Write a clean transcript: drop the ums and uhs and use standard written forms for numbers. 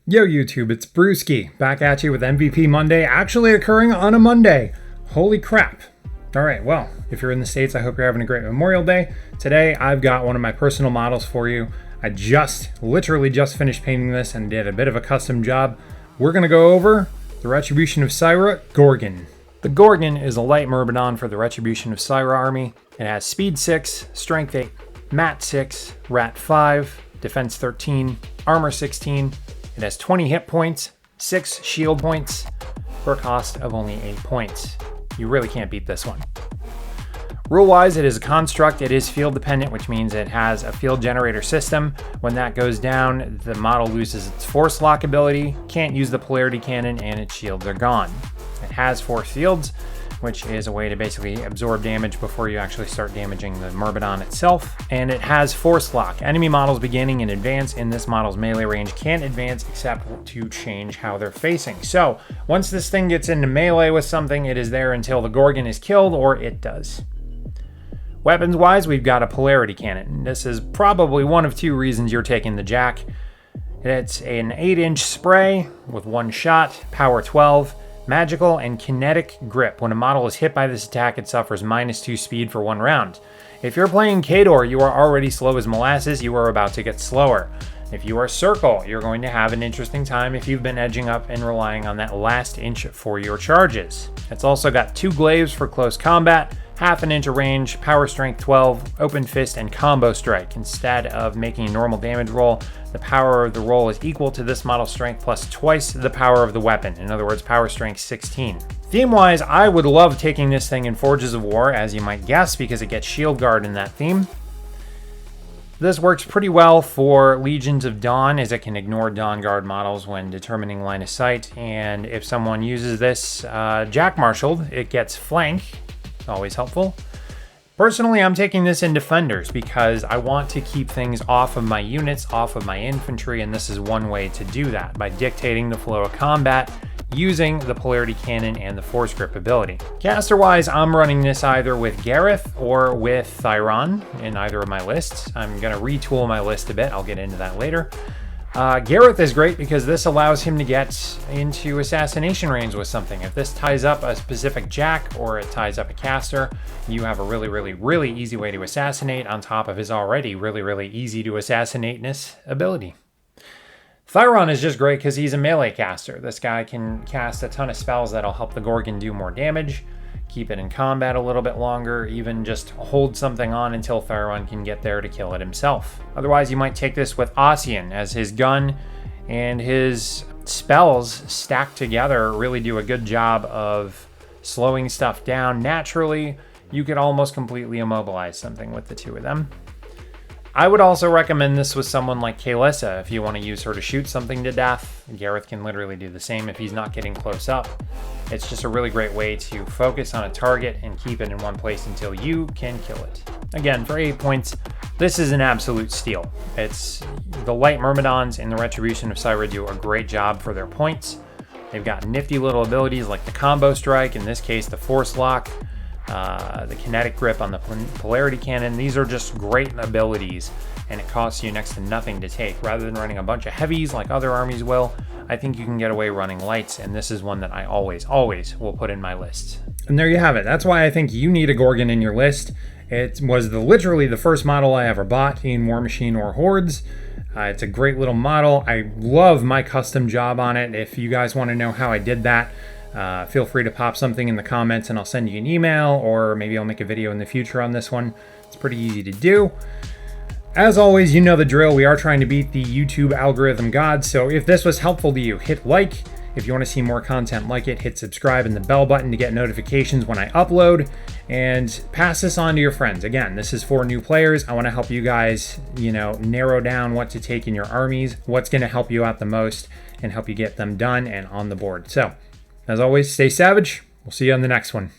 Yo YouTube, it's Brewski, back at you with MVP Monday, actually occurring on a Monday. Holy crap. Alright, well, if you're in the States, I hope you're having a great Memorial Day. Today, I've got one of my personal models for you. I literally just finished painting this and did a bit of a custom job. We're going to go over the Retribution of Scyrah, Gorgon. The Gorgon is a light Myrmidon for the Retribution of Scyrah army. It has speed 6, strength 8, mat 6, rat 5, defense 13, armor 16. It has 20 hit points, 6 shield points, for a cost of only 8 points. You really can't beat this one. Rule-wise, it is a construct. It is field dependent, which means it has a field generator system. When that goes down, the model loses its force lock ability, can't use the polarity cannon, and its shields are gone. It has force fields, which is a way to basically absorb damage before you actually start damaging the Myrmidon itself. And it has force lock. Enemy models beginning and advance in this model's melee range can't advance except to change how they're facing. So once this thing gets into melee with something, it is there until the Gorgon is killed or it does. Weapons wise, we've got a polarity cannon. This is probably one of two reasons you're taking the Jack. It's an 8-inch spray with one shot, power 12. Magical and kinetic grip. When a model is hit by this attack, it suffers -2 speed for 1 round. If you're playing Khador, you are already slow as molasses, you are about to get slower. If you are Circle, you're going to have an interesting time if you've been edging up and relying on that last inch for your charges. It's also got 2 glaives for close combat, half an inch of range, power strength 12, open fist, and combo strike. Instead of making a normal damage roll, the power of the roll is equal to this model's strength plus twice the power of the weapon. In other words, power strength 16. Theme-wise, I would love taking this thing in Forges of War, as you might guess, because it gets Shield Guard in that theme. This works pretty well for Legions of Dawn, as it can ignore Dawn Guard models when determining line of sight. And if someone uses this Jack-Marshaled, it gets Flank. Always helpful. Personally, I'm taking this in Defenders because I want to keep things off of my units, off of my infantry, and this is one way to do that, by dictating the flow of combat using the polarity cannon and the force grip ability. Caster-wise, I'm running this either with Gareth or with Thyron in either of my lists. I'm going to retool my list a bit. I'll get into that later. Gareth is great because this allows him to get into assassination range with something. If this ties up a specific Jack or it ties up a caster, you have a really easy way to assassinate on top of his already really easy to assassinate-ness ability. Thyron is just great because he's a melee caster. This guy can cast a ton of spells that'll help the Gorgon do more damage, keep it in combat a little bit longer, even just hold something on until Thyron can get there to kill it himself. Otherwise, you might take this with Ossian, as his gun and his spells stacked together really do a good job of slowing stuff down. Naturally, you could almost completely immobilize something with the two of them. I would also recommend this with someone like Kaelissa if you want to use her to shoot something to death. Gareth can literally do the same if he's not getting close up. It's just a really great way to focus on a target and keep it in one place until you can kill it. Again, for 8 points, this is an absolute steal. The light Myrmidons in the Retribution of Scyrah do a great job for their points. They've got nifty little abilities like the combo strike, in this case the force lock, the kinetic grip on the polarity cannon. These are just great abilities, and it costs you next to nothing to take. Rather than running a bunch of heavies like other armies will, I think you can get away running lights, and this is one that I always will put in my list. And there you have it. That's why I think you need a Gorgon in your list. It was literally the first model I ever bought in War Machine or Hordes. It's a great little model. I love my custom job on it. If you guys want to know how I did that, feel free to pop something in the comments and I'll send you an email, or maybe I'll make a video in the future on this one. It's pretty easy to do. As always, you know the drill. We are trying to beat the YouTube algorithm gods, so if this was helpful to you, hit like. If you want to see more content like it, hit subscribe and the bell button to get notifications when I upload, and pass this on to your friends. Again, this is for new players. I want to help you guys, narrow down what to take in your armies, what's going to help you out the most, and help you get them done and on the board. So, as always, stay savage. We'll see you on the next one.